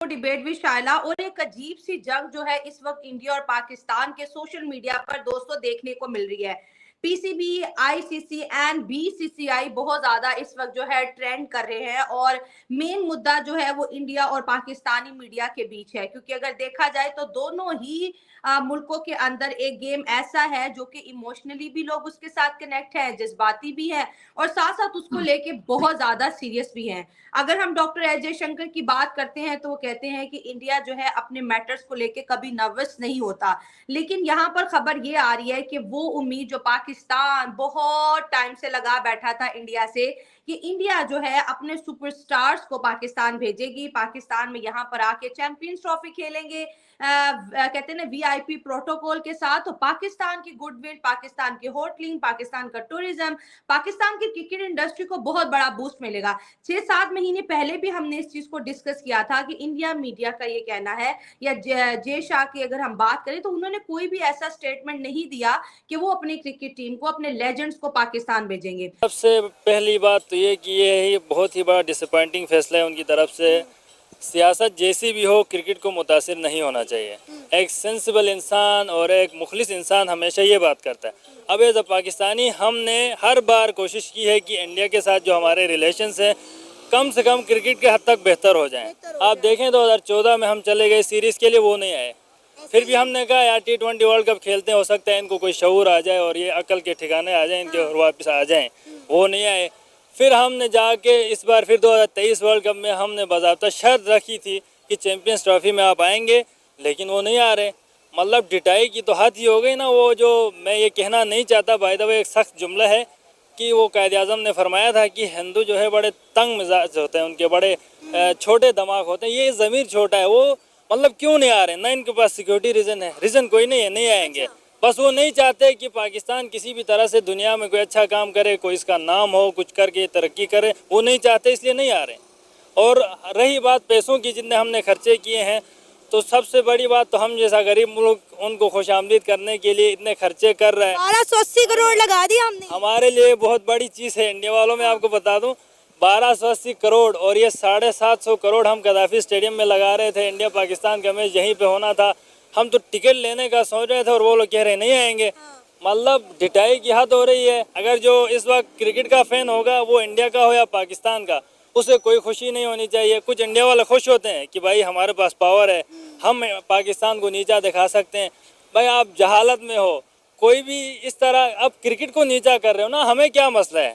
Debate with Shylla. और एक अजीब सी जंग जो है इस वक्त इंडिया और पाकिस्तान के सोशल मीडिया पर दोस्तों देखने को मिल रही है। पीसीबी, आईसीसी एंड बीसीसीआई बहुत ज्यादा इस वक्त जो है ट्रेंड कर रहे हैं, और मेन मुद्दा जो है वो इंडिया और पाकिस्तानी मीडिया के बीच है, क्योंकि अगर देखा जाए तो दोनों ही मुल्कों के अंदर एक गेम ऐसा है जो कि इमोशनली भी लोग उसके साथ कनेक्ट है, जज्बाती भी है, और साथ साथ उसको लेके बहुत ज्यादा सीरियस भी हैं। अगर हम डॉक्टर एस जयशंकर की बात करते हैं तो वो कहते हैं कि इंडिया जो है अपने मैटर्स को लेके कभी नर्वस नहीं होता, लेकिन यहाँ पर खबर ये आ रही है कि वो उम्मीद जो पाकिस्तान बहुत टाइम से लगा बैठा था इंडिया से, कि इंडिया जो है अपने सुपरस्टार्स को पाकिस्तान भेजेगी, पाकिस्तान में यहाँ पर आके चैंपियंस ट्रॉफी खेलेंगे, कहते हैं ना वीआईपी प्रोटोकॉल के साथ, तो पाकिस्तान की गुडविल, पाकिस्तान की होटलिंग, पाकिस्तान का टूरिज्म, पाकिस्तान की क्रिकेट इंडस्ट्री को बहुत बड़ा बूस्ट मिलेगा। 6-7 महीने पहले भी हमने इस चीज को डिस्कस किया था कि इंडिया मीडिया का ये कहना है, या जय शाह की अगर हम बात करें तो उन्होंने कोई भी ऐसा स्टेटमेंट नहीं दिया कि वो अपनी क्रिकेट टीम को, अपने लेजेंड्स को पाकिस्तान भेजेंगे। सबसे पहली बात तो ये कि ये बहुत ही बड़ा डिसअपॉइंटिंग फैसला है उनकी तरफ से। सियासत जैसी भी हो, क्रिकेट को मुतासिर नहीं होना चाहिए। एक सेंसिबल इंसान और एक मुखलिस इंसान हमेशा ये बात करता है। अब एज अ पाकिस्तानी हमने हर बार कोशिश की है कि इंडिया के साथ जो हमारे रिलेशंस हैं कम से कम क्रिकेट के हद तक बेहतर हो जाएं। आप देखें 2014 में हम चले गए सीरीज़ के लिए, वो नहीं आए। फिर भी हमने कहा यार T20 वर्ल्ड कप खेलते हैं, हो सकता है इनको कोई शऊर आ जाए और ये अकल के ठिकाने आ जाएं इनके और वापस आ जाएं, वो नहीं आए। फिर हमने जाके इस बार फिर 2023 वर्ल्ड कप में हमने बाज़ाब्ता शर्त रखी थी कि चैंपियंस ट्रॉफी में आप आएंगे, लेकिन वो नहीं आ रहे। मतलब डिटाई की तो हद ही हो गई ना। वो जो मैं ये कहना नहीं चाहता, बाय द वे एक सख्त जुमला है कि वो कायद आज़म ने फरमाया था कि हिंदू जो है बड़े तंग मिजाज होते हैं, उनके बड़े छोटे दिमाग होते हैं। ये ज़मीर छोटा है, वो मतलब क्यों नहीं आ रहे? ना इनके पास सिक्योरिटी रीज़न है, रीज़न कोई नहीं है, नहीं आएंगे। बस वो नहीं चाहते कि पाकिस्तान किसी भी तरह से दुनिया में कोई अच्छा काम करे, कोई इसका नाम हो, कुछ करके तरक्की करे, वो नहीं चाहते, इसलिए नहीं आ रहे। और रही बात पैसों की, जितने हमने खर्चे किए हैं, तो सबसे बड़ी बात तो हम जैसा गरीब मुल्क उनको खुशामदीद करने के लिए इतने खर्चे कर रहे हैं। 1280 करोड़ लगा दिया हमने। हमारे लिए बहुत बड़ी चीज़ है इंडिया वालों में। आपको बता दूं 1280 करोड़, और ये 750 करोड़ हम गद्दाफी स्टेडियम में लगा रहे थे। इंडिया पाकिस्तान का मैच यहीं पे होना था, हम तो टिकट लेने का सोच रहे थे और वो लोग कह रहे नहीं आएंगे। मतलब डिटाई की हद हो रही है। अगर जो इस वक्त क्रिकेट का फैन होगा, वो इंडिया का हो या पाकिस्तान का, उसे कोई खुशी नहीं होनी चाहिए। कुछ इंडिया वाले खुश होते हैं कि भाई हमारे पास पावर है, हम पाकिस्तान को नीचा दिखा सकते हैं। भाई आप जहालत में हो, कोई भी इस तरह अब क्रिकेट को नीचा कर रहे हो ना, हमें क्या मसला है?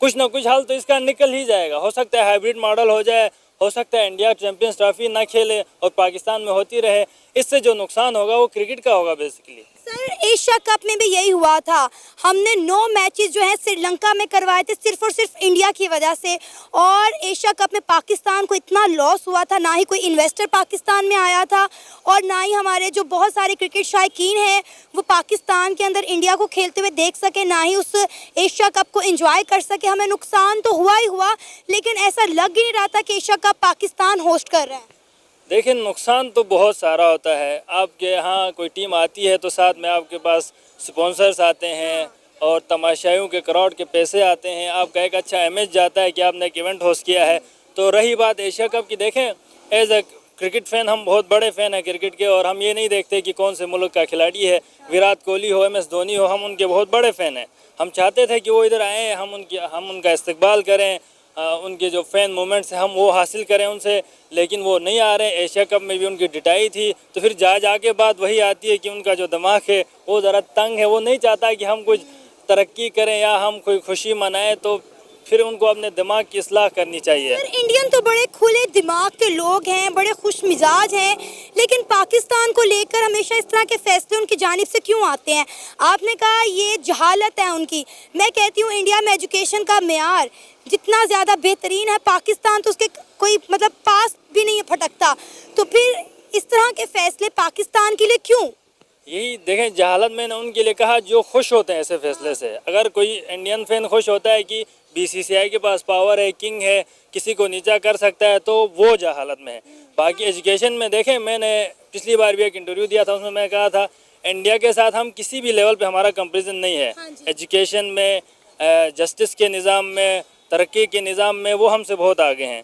कुछ ना कुछ हल तो इसका निकल ही जाएगा। हो सकता है हाइब्रिड मॉडल हो जाए, हो सकता है इंडिया चैंपियंस ट्रॉफी ना खेले और पाकिस्तान में होती रहे। इससे जो नुकसान होगा वो क्रिकेट का होगा बेसिकली। सर एशिया कप में भी यही हुआ था। हमने 9 मैचेस जो है श्रीलंका में करवाए थे सिर्फ और सिर्फ इंडिया की वजह से, और एशिया कप में पाकिस्तान को इतना लॉस हुआ था। ना ही कोई इन्वेस्टर पाकिस्तान में आया था, और ना ही हमारे जो बहुत सारे क्रिकेट शायकीन हैं वो पाकिस्तान के अंदर इंडिया को खेलते हुए देख सके, ना ही उस एशिया कप को एंजॉय कर सके। हमें नुकसान तो हुआ ही हुआ, लेकिन ऐसा लग ही नहीं रहा था कि एशिया कप पाकिस्तान होस्ट कर रहा है। देखिए नुकसान तो बहुत सारा होता है। आपके यहाँ कोई टीम आती है तो साथ में आपके पास स्पॉन्सर्स आते हैं और तमाशाइयों के करोड़ के पैसे आते हैं। आपका एक अच्छा इमेज जाता है कि आपने एक इवेंट होस्ट किया है। तो रही बात एशिया कप की, देखें एज ए क्रिकेट फ़ैन हम बहुत बड़े फ़ैन हैं क्रिकेट के, और हम ये नहीं देखते कि कौन से मुल्क का खिलाड़ी है। विराट कोहली हो, MS धोनी हो, हम उनके बहुत बड़े फ़ैन हैं। हम चाहते थे कि वो इधर आएँ, हम उनका इस्तकबाल करें, उनके जो फ़ैन मोमेंट्स हैं हम वो हासिल करें उनसे, लेकिन वो नहीं आ रहे। एशिया कप में भी उनकी डिटाई थी, तो फिर जाके बात वही आती है कि उनका जो दिमाग है वो ज़रा तंग है। वो नहीं चाहता कि हम कुछ तरक्की करें या हम कोई खुशी मनाएं, तो फिर उनको अपने दिमाग की इस्लाह करनी चाहिए। सर इंडियन तो बड़े खुले दिमाग के लोग हैं, बड़े खुश मिजाज हैं, लेकिन पाकिस्तान को लेकर हमेशा इस तरह के फैसले उनकी जानिब से क्यों आते हैं? आपने कहा ये जहालत है उनकी। मैं कहती हूँ इंडिया में एजुकेशन का मेयार जितना ज़्यादा बेहतरीन है, पाकिस्तान तो उसके कोई मतलब पास भी नहीं फटकता। तो फिर इस तरह के फैसले पाकिस्तान के लिए क्यों? यही देखें, जहालत मैंने उनके लिए कहा जो खुश होते हैं ऐसे फैसले से। अगर कोई इंडियन फैन खुश होता है कि BCCI के पास पावर है, किंग है, किसी को नीचा कर सकता है, तो वो जहालत में है। बाकी एजुकेशन में देखें, मैंने पिछली बार भी एक इंटरव्यू दिया था, उसमें मैं कहा था इंडिया के साथ हम किसी भी लेवल पे हमारा कंपेरिजन नहीं है। एजुकेशन में, जस्टिस के निज़ाम में, तरक्की के निज़ाम में वो हमसे बहुत आगे हैं।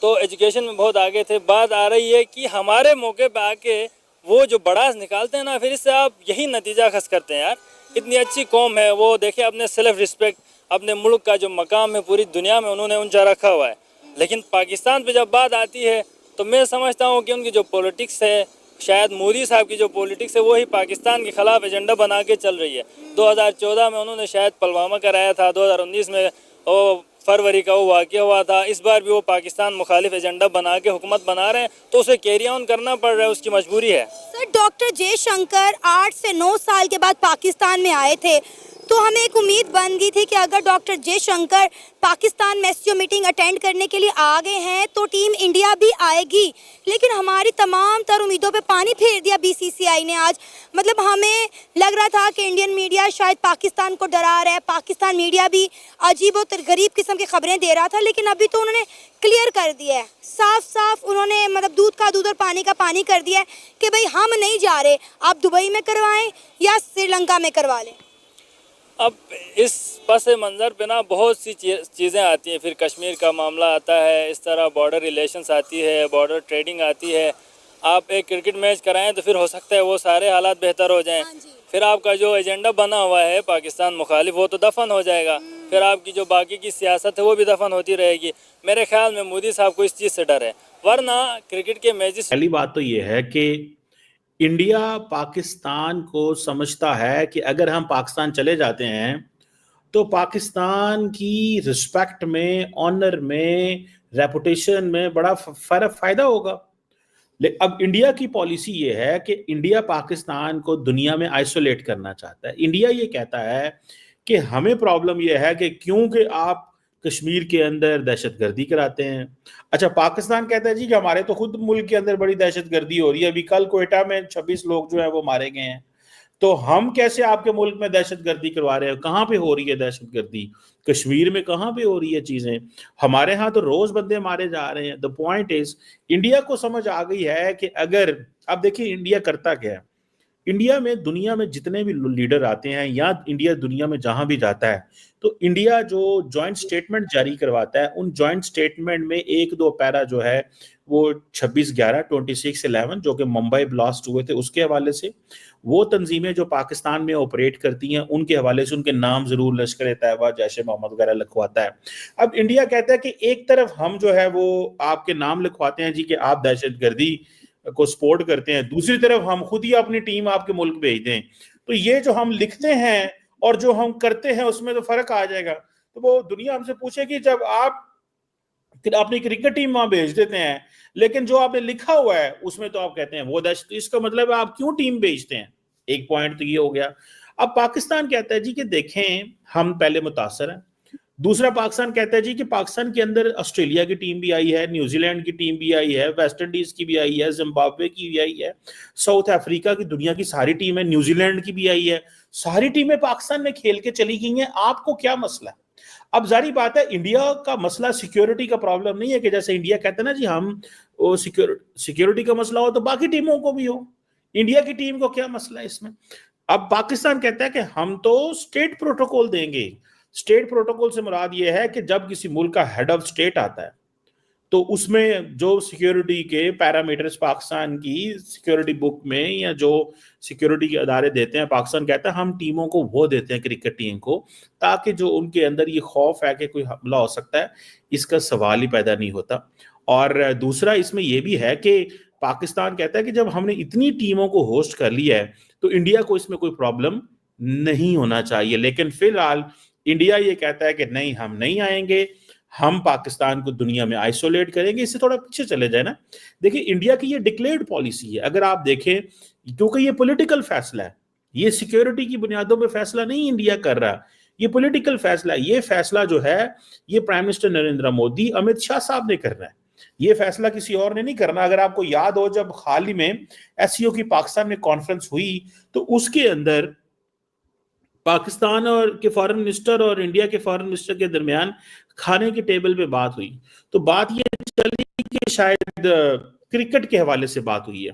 तो एजुकेशन में बहुत आगे थे। बात आ रही है कि हमारे मौके पे आके वो जो बड़ास निकालते हैं ना, फिर इससे आप यही नतीजा खस करते हैं यार। इतनी अच्छी कौम है वो, देखिए अपने सेल्फ रिस्पेक्ट, अपने मुल्क का जो मकाम है पूरी दुनिया में उन्होंने ऊंचा रखा हुआ है। लेकिन पाकिस्तान पे जब बात आती है तो मैं समझता हूँ कि उनकी जो पॉलिटिक्स है, शायद मोदी साहब की जो पॉलिटिक्स है वही पाकिस्तान के खिलाफ एजेंडा बना के चल रही है। 2014 में उन्होंने शायद पुलवामा कराया था, 2019 में वो फरवरी का वो वाक़या हुआ था, इस बार भी वो पाकिस्तान मुखालिफ एजेंडा बना के हुकूमत बना रहे हैं, तो उसे कैरी ऑन करना पड़ रहा है, उसकी मजबूरी है। सर, डॉक्टर जयशंकर 8 से 9 साल के बाद पाकिस्तान में आए थे, तो हमें एक उम्मीद बन गई थी कि अगर डॉक्टर जयशंकर पाकिस्तान में एससीओ मीटिंग अटेंड करने के लिए आ गए हैं तो टीम इंडिया भी आएगी। लेकिन हमारी तमाम तर उम्मीदों पे पानी फेर दिया बीसीसीआई ने आज। मतलब हमें लग रहा था कि इंडियन मीडिया शायद पाकिस्तान को डरा रहा है, पाकिस्तान मीडिया भी अजीब और गरीब किस्म की खबरें दे रहा था, लेकिन अभी तो उन्होंने क्लियर कर दिया है, साफ साफ उन्होंने मतलब दूध का दूध और पानी का पानी कर दिया है कि भाई हम नहीं जा रहे, आप दुबई में करवाएं या श्रीलंका में करवा लें। अब इस पस मंज़र पे ना बहुत सी चीज़ें आती हैं, फिर कश्मीर का मामला आता है, इस तरह बॉर्डर रिलेशंस आती है, बॉर्डर ट्रेडिंग आती है। आप एक क्रिकेट मैच कराएं तो फिर हो सकता है वो सारे हालात बेहतर हो जाएं, फिर आपका जो एजेंडा बना हुआ है पाकिस्तान मुखालिफ वो तो दफन हो जाएगा, फिर आपकी जो बाकी की सियासत है वो भी दफन होती रहेगी। मेरे ख्याल में मोदी साहब को इस चीज़ से डर है, वरना क्रिकेट के मैचेस। पहली बात तो ये है कि इंडिया पाकिस्तान को समझता है कि अगर हम पाकिस्तान चले जाते हैं तो पाकिस्तान की रिस्पेक्ट में, ऑनर में, रेपुटेशन में बड़ा फायदा होगा। अब इंडिया की पॉलिसी ये है कि इंडिया पाकिस्तान को दुनिया में आइसोलेट करना चाहता है। इंडिया ये कहता है कि हमें प्रॉब्लम ये है कि क्योंकि आप कश्मीर के अंदर दहशतगर्दी कराते हैं। अच्छा, पाकिस्तान कहता है जी कि हमारे तो खुद मुल्क के अंदर बड़ी दहशतगर्दी हो रही है, अभी कल कोयटा में 26 लोग जो है वो मारे गए हैं, तो हम कैसे आपके मुल्क में दहशतगर्दी करवा रहे हैं? कहाँ पे हो रही है दहशतगर्दी? कश्मीर में कहाँ पे हो रही है चीजें? हमारे यहाँ तो रोज बंदे मारे जा रहे हैं। द पॉइंट इज, इंडिया को समझ आ गई है कि अगर, अब देखिए इंडिया करता क्या है, इंडिया में दुनिया में जितने भी लीडर आते हैं या इंडिया दुनिया में जहां भी जाता है तो इंडिया जो जॉइंट स्टेटमेंट जारी करवाता है, उन जॉइंट स्टेटमेंट में एक दो पैरा जो है वो 26/11/26/11 जो कि मुंबई ब्लास्ट हुए थे उसके हवाले से, वो तंजीमें जो पाकिस्तान में ऑपरेट करती हैं उनके हवाले से उनके नाम जरूर लश्कर तैयबा, जैश मोहम्मद वगैरह लिखवाता है। अब इंडिया कहता है कि एक तरफ हम जो है वो आपके नाम लिखवाते हैं जी कि आप दहशतगर्दी को सपोर्ट करते हैं, दूसरी तरफ हम खुद ही अपनी टीम आपके मुल्क भेज दें, तो ये जो हम लिखते हैं और जो हम करते हैं उसमें तो फर्क आ जाएगा। तो वो दुनिया हमसे पूछेगी, जब आप अपनी क्रिकेट टीम वहां भेज देते हैं लेकिन जो आपने लिखा हुआ है उसमें तो आप कहते हैं वो दहशत, इसका मतलब है आप क्यों टीम भेजते हैं? एक पॉइंट तो ये हो गया। अब पाकिस्तान कहता है जी कि देखें हम पहले मुतासर हैं, दूसरा पाकिस्तान कहता है जी कि पाकिस्तान के अंदर ऑस्ट्रेलिया की टीम भी आई है, न्यूजीलैंड की टीम भी आई है, वेस्ट इंडीज की भी आई है, जिम्बाब्वे की भी आई है, साउथ अफ्रीका की, दुनिया की सारी टीम है, न्यूजीलैंड की भी आई है, सारी टीमें पाकिस्तान में खेल के चली गई हैं। आपको क्या मसला है? अब जारी बात है, इंडिया का मसला सिक्योरिटी का प्रॉब्लम नहीं है कि जैसे इंडिया कहते हैं ना जी हम वो सिक्योरिटी का मसला हो तो बाकी टीमों को भी हो, इंडिया की टीम को क्या मसला है इसमें? अब पाकिस्तान कहता है कि हम तो स्टेट प्रोटोकॉल देंगे। स्टेट प्रोटोकॉल से मुराद ये है कि जब किसी मुल्क का हेड ऑफ स्टेट आता है तो उसमें जो सिक्योरिटी के पैरामीटर्स पाकिस्तान की सिक्योरिटी बुक में या जो सिक्योरिटी के अदारे देते हैं, पाकिस्तान कहता है हम टीमों को वो देते हैं, क्रिकेट टीम को, ताकि जो उनके अंदर ये खौफ है कि कोई हमला हो सकता है, इसका सवाल ही पैदा नहीं होता। और दूसरा इसमें यह भी है कि पाकिस्तान कहता है कि जब हमने इतनी टीमों को होस्ट कर लिया है तो इंडिया को इसमें कोई प्रॉब्लम नहीं होना चाहिए। लेकिन फिलहाल इंडिया ये कहता है कि नहीं, हम नहीं आएंगे, हम पाकिस्तान को दुनिया में आइसोलेट करेंगे। इससे थोड़ा पीछे चले जाए ना, देखिए इंडिया की ये डिक्लेयर्ड पॉलिसी है। अगर आप देखें, क्योंकि ये पॉलिटिकल फैसला है, ये सिक्योरिटी की बुनियादों पे फैसला नहीं इंडिया कर रहा, ये पॉलिटिकल फैसला है। ये फैसला जो है ये प्राइम मिनिस्टर नरेंद्र मोदी, अमित शाह साहब ने करना है, ये फैसला किसी और ने नहीं करना। अगर आपको याद हो, जब हाल ही में एससीओ की पाकिस्तान में कॉन्फ्रेंस हुई तो उसके अंदर पाकिस्तान और के फॉरेन मिनिस्टर और इंडिया के फॉरेन मिनिस्टर के दरमियान खाने की टेबल पे बात हुई, तो बात ये चली कि शायद क्रिकेट के हवाले से बात हुई है।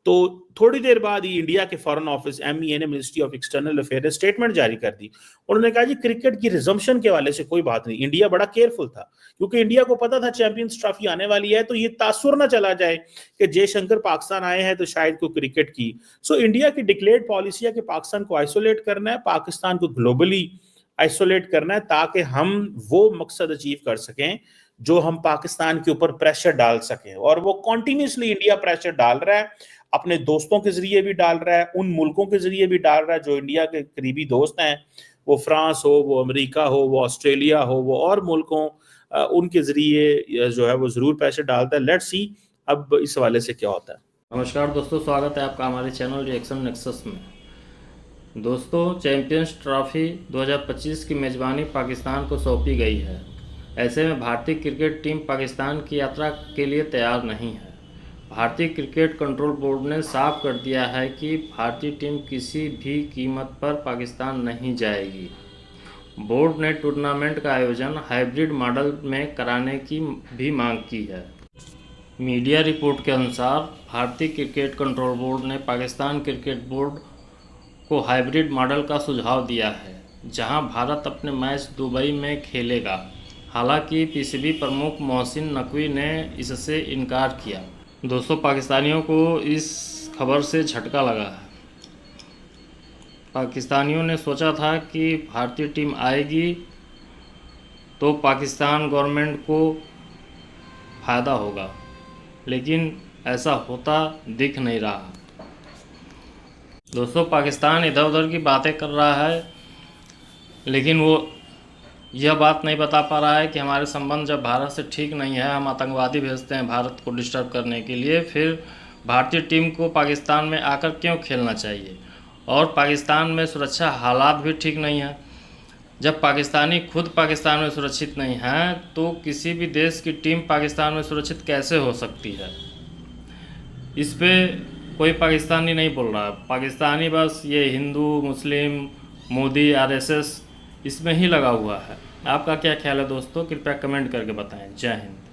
तो थोड़ी देर बाद ही इंडिया के फॉरेन ऑफिस MEA ने, मिनिस्ट्री ऑफ एक्सटर्नल अफेयर ने स्टेटमेंट जारी कर दी। उन्होंने कहा जी क्रिकेट की रिजम्पशन के वाले से कोई बात नहीं, इंडिया बड़ा केयरफुल था क्योंकि इंडिया को पता था चैंपियंस ट्रॉफी आने वाली है, तो ये तासुर ना चला जाए कि जयशंकर पाकिस्तान आए हैं तो शायद कोई क्रिकेट की। सो इंडिया की डिक्लेयर्ड पॉलिसी है कि पाकिस्तान को आइसोलेट करना है, पाकिस्तान को ग्लोबली आइसोलेट करना है, ताकि हम वो मकसद अचीव कर सकें जो हम पाकिस्तान के ऊपर प्रेशर डाल सकें। और वो कॉन्टिन्यूसली इंडिया प्रेशर डाल रहा है, अपने दोस्तों के जरिए भी डाल रहा है, उन मुल्कों के जरिए भी डाल रहा है जो इंडिया के करीबी दोस्त हैं, वो फ्रांस हो, वो अमेरिका हो, वो ऑस्ट्रेलिया हो, वो और मुल्कों, उनके जरिए जो है वो जरूर प्रेशर डालता है। लेट्स सी अब इस हवाले से क्या होता है। नमस्कार दोस्तों, स्वागत है आपका हमारे चैनल रिएक्शन नेक्सस में। दोस्तों, चैंपियंस ट्रॉफी 2025 की मेज़बानी पाकिस्तान को सौंपी गई है। ऐसे में भारतीय क्रिकेट टीम पाकिस्तान की यात्रा के लिए तैयार नहीं है। भारतीय क्रिकेट कंट्रोल बोर्ड ने साफ कर दिया है कि भारतीय टीम किसी भी कीमत पर पाकिस्तान नहीं जाएगी। बोर्ड ने टूर्नामेंट का आयोजन हाइब्रिड मॉडल में कराने की भी मांग की है। मीडिया रिपोर्ट के अनुसार भारतीय क्रिकेट कंट्रोल बोर्ड ने पाकिस्तान क्रिकेट बोर्ड को हाइब्रिड मॉडल का सुझाव दिया है, जहां भारत अपने मैच दुबई में खेलेगा। हालांकि PCB प्रमुख मोहसिन नकवी ने इससे इनकार किया। दोस्तों, पाकिस्तानियों को इस खबर से झटका लगा है। पाकिस्तानियों ने सोचा था कि भारतीय टीम आएगी तो पाकिस्तान गवर्नमेंट को फ़ायदा होगा, लेकिन ऐसा होता दिख नहीं रहा। दोस्तों, पाकिस्तान इधर उधर की बातें कर रहा है, लेकिन वो यह बात नहीं बता पा रहा है कि हमारे संबंध जब भारत से ठीक नहीं है, हम आतंकवादी भेजते हैं भारत को डिस्टर्ब करने के लिए, फिर भारतीय टीम को पाकिस्तान में आकर क्यों खेलना चाहिए। और पाकिस्तान में सुरक्षा हालात भी ठीक नहीं है। जब पाकिस्तानी खुद पाकिस्तान में सुरक्षित नहीं है, तो किसी भी देश की टीम पाकिस्तान में सुरक्षित कैसे हो सकती है। इस पे कोई पाकिस्तानी नहीं बोल रहा। पाकिस्तानी बस ये हिंदू, मुस्लिम, मोदी, RSS इसमें ही लगा हुआ है। आपका क्या ख्याल है दोस्तों? कृपया कमेंट करके बताएं। जय हिंद।